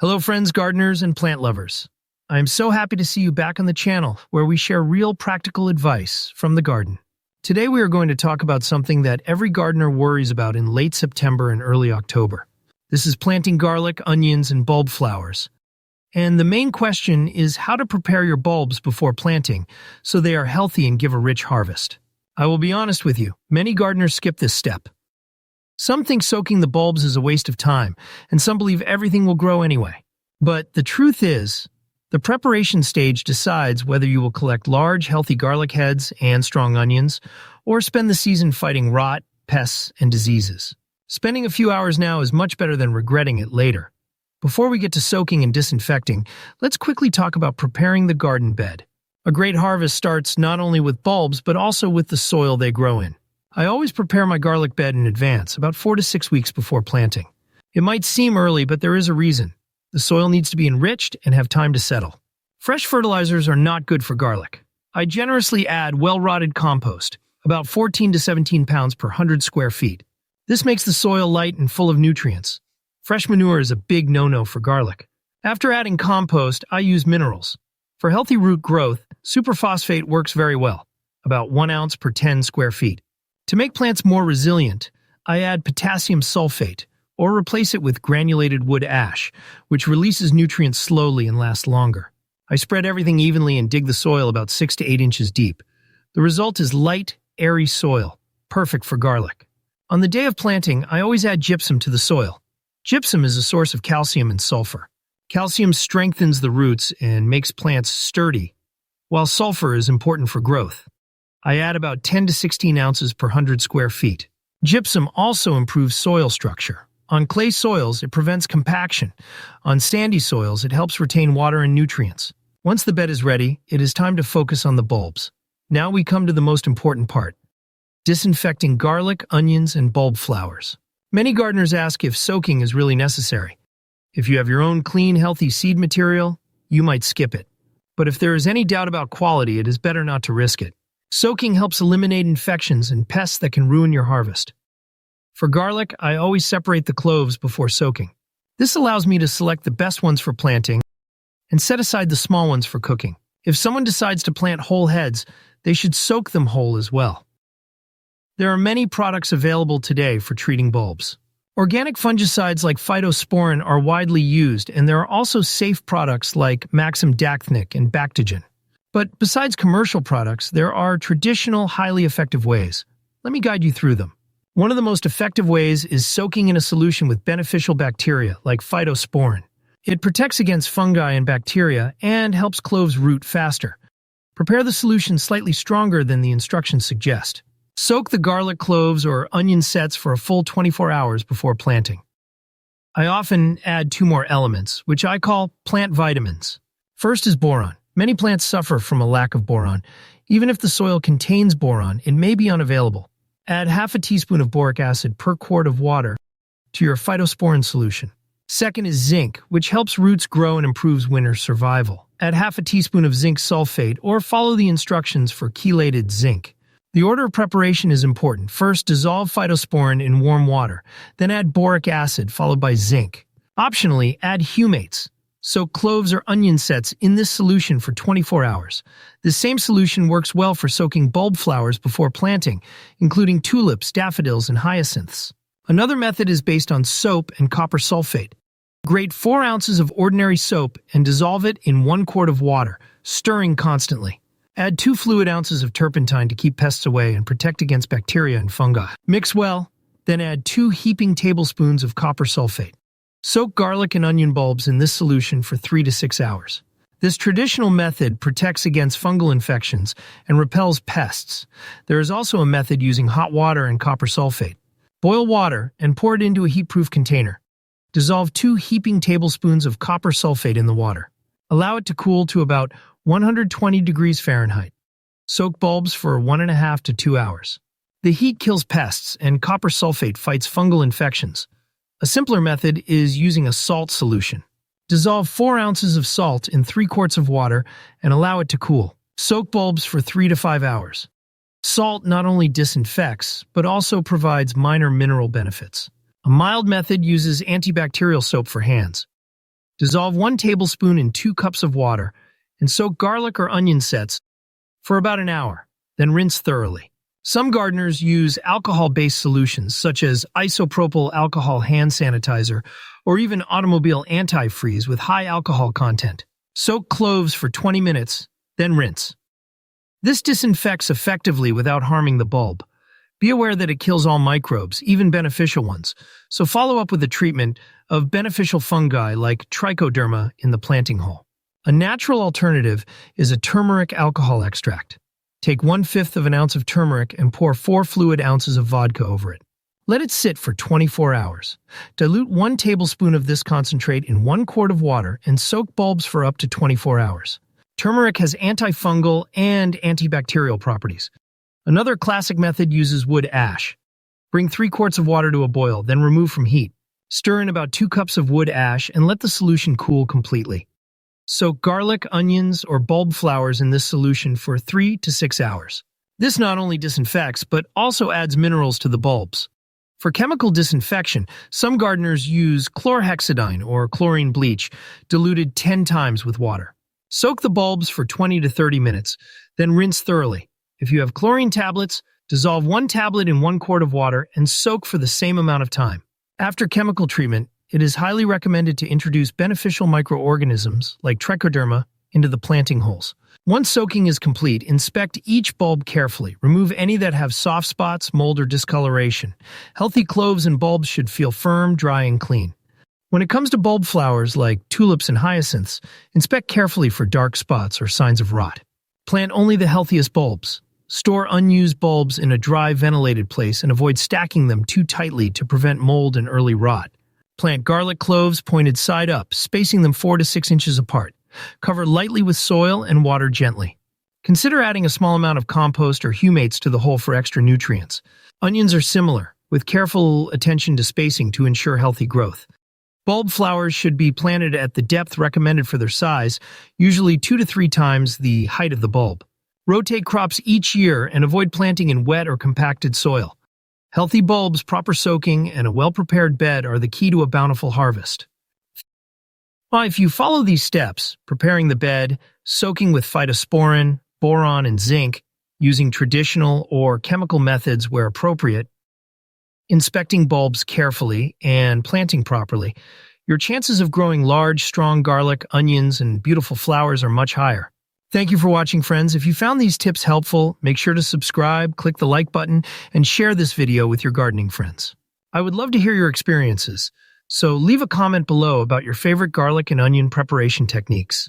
Hello friends, gardeners, and plant lovers. I am so happy to see you back on the channel where we share real practical advice from the garden. Today we are going to talk about something that every gardener worries about in late September and early October. This is planting garlic, onions, and bulb flowers. And the main question is how to prepare your bulbs before planting so they are healthy and give a rich harvest. I will be honest with you, many gardeners skip this step. Some think soaking the bulbs is a waste of time, and some believe everything will grow anyway. But the truth is, the preparation stage decides whether you will collect large, healthy garlic heads and strong onions, or spend the season fighting rot, pests, and diseases. Spending a few hours now is much better than regretting it later. Before we get to soaking and disinfecting, let's quickly talk about preparing the garden bed. A great harvest starts not only with bulbs, but also with the soil they grow in. I always prepare my garlic bed in advance, about 4 to 6 weeks before planting. It might seem early, but there is a reason. The soil needs to be enriched and have time to settle. Fresh fertilizers are not good for garlic. I generously add well-rotted compost, about 14 to 17 pounds per 100 square feet. This makes the soil light and full of nutrients. Fresh manure is a big no-no for garlic. After adding compost, I use minerals. For healthy root growth, superphosphate works very well, about 1 ounce per 10 square feet. To make plants more resilient, I add potassium sulfate, or replace it with granulated wood ash, which releases nutrients slowly and lasts longer. I spread everything evenly and dig the soil about 6 to 8 inches deep. The result is light, airy soil, perfect for garlic. On the day of planting, I always add gypsum to the soil. Gypsum is a source of calcium and sulfur. Calcium strengthens the roots and makes plants sturdy, while sulfur is important for growth. I add about 10 to 16 ounces per 100 square feet. Gypsum also improves soil structure. On clay soils, it prevents compaction. On sandy soils, it helps retain water and nutrients. Once the bed is ready, it is time to focus on the bulbs. Now we come to the most important part: disinfecting garlic, onions, and bulb flowers. Many gardeners ask if soaking is really necessary. If you have your own clean, healthy seed material, you might skip it. But if there is any doubt about quality, it is better not to risk it. Soaking helps eliminate infections and pests that can ruin your harvest. For garlic, I always separate the cloves before soaking. This allows me to select the best ones for planting and set aside the small ones for cooking. If someone decides to plant whole heads, they should soak them whole as well. There are many products available today for treating bulbs. Organic fungicides like phytosporin are widely used, and there are also safe products like Maxim Dacthnic and Bactogen. But besides commercial products, there are traditional, highly effective ways. Let me guide you through them. One of the most effective ways is soaking in a solution with beneficial bacteria, like phytosporin. It protects against fungi and bacteria and helps cloves root faster. Prepare the solution slightly stronger than the instructions suggest. Soak the garlic cloves or onion sets for a full 24 hours before planting. I often add 2 more elements, which I call plant vitamins. First is boron. Many plants suffer from a lack of boron. Even if the soil contains boron, it may be unavailable. Add half a teaspoon of boric acid per quart of water to your phytosporin solution. Second is zinc, which helps roots grow and improves winter survival. Add half a teaspoon of zinc sulfate or follow the instructions for chelated zinc. The order of preparation is important. First, dissolve phytosporin in warm water. Then add boric acid, followed by zinc. Optionally, add humates. Soak cloves or onion sets in this solution for 24 hours. This same solution works well for soaking bulb flowers before planting, including tulips, daffodils, and hyacinths. Another method is based on soap and copper sulfate. Grate 4 ounces of ordinary soap and dissolve it in 1 quart of water, stirring constantly. Add 2 fluid ounces of turpentine to keep pests away and protect against bacteria and fungi. Mix well, then add 2 heaping tablespoons of copper sulfate. Soak garlic and onion bulbs in this solution for 3 to 6 hours. This traditional method protects against fungal infections and repels pests. There is also a method using hot water and copper sulfate. Boil water and pour it into a heat-proof container. Dissolve 2 heaping tablespoons of copper sulfate in the water. Allow it to cool to about 120 degrees Fahrenheit. Soak bulbs for 1.5 to 2 hours. The heat kills pests, and copper sulfate fights fungal infections. A simpler method is using a salt solution. Dissolve 4 ounces of salt in 3 quarts of water and allow it to cool. Soak bulbs for 3 to 5 hours. Salt not only disinfects, but also provides minor mineral benefits. A mild method uses antibacterial soap for hands. Dissolve 1 tablespoon in 2 cups of water and soak garlic or onion sets for about an hour, then rinse thoroughly. Some gardeners use alcohol-based solutions such as isopropyl alcohol hand sanitizer or even automobile antifreeze with high alcohol content. Soak cloves for 20 minutes, then rinse. This disinfects effectively without harming the bulb. Be aware that it kills all microbes, even beneficial ones, so follow up with a treatment of beneficial fungi like trichoderma in the planting hole. A natural alternative is a turmeric alcohol extract. Take 1/5 of an ounce of turmeric and pour 4 fluid ounces of vodka over it. Let it sit for 24 hours. Dilute 1 tablespoon of this concentrate in 1 quart of water and soak bulbs for up to 24 hours. Turmeric has antifungal and antibacterial properties. Another classic method uses wood ash. Bring 3 quarts of water to a boil, then remove from heat. Stir in about 2 cups of wood ash and let the solution cool completely. Soak garlic, onions, or bulb flowers in this solution for 3 to 6 hours. This not only disinfects, but also adds minerals to the bulbs. For chemical disinfection, some gardeners use chlorhexidine or chlorine bleach, diluted 10 times with water. Soak the bulbs for 20 to 30 minutes, then rinse thoroughly. If you have chlorine tablets, dissolve 1 tablet in 1 quart of water and soak for the same amount of time. After chemical treatment, it is highly recommended to introduce beneficial microorganisms like trichoderma into the planting holes. Once soaking is complete, inspect each bulb carefully. Remove any that have soft spots, mold, or discoloration. Healthy cloves and bulbs should feel firm, dry, and clean. When it comes to bulb flowers like tulips and hyacinths, inspect carefully for dark spots or signs of rot. Plant only the healthiest bulbs. Store unused bulbs in a dry, ventilated place and avoid stacking them too tightly to prevent mold and early rot. Plant garlic cloves pointed side up, spacing them 4 to 6 inches apart. Cover lightly with soil and water gently. Consider adding a small amount of compost or humates to the hole for extra nutrients. Onions are similar, with careful attention to spacing to ensure healthy growth. Bulb flowers should be planted at the depth recommended for their size, usually 2 to 3 times the height of the bulb. Rotate crops each year and avoid planting in wet or compacted soil. Healthy bulbs, proper soaking, and a well-prepared bed are the key to a bountiful harvest. If you follow these steps, preparing the bed, soaking with phytosporin, boron, and zinc, using traditional or chemical methods where appropriate, inspecting bulbs carefully, and planting properly, your chances of growing large, strong garlic, onions, and beautiful flowers are much higher. Thank you for watching, friends. If you found these tips helpful, make sure to subscribe, click the like button, and share this video with your gardening friends. I would love to hear your experiences, so leave a comment below about your favorite garlic and onion preparation techniques.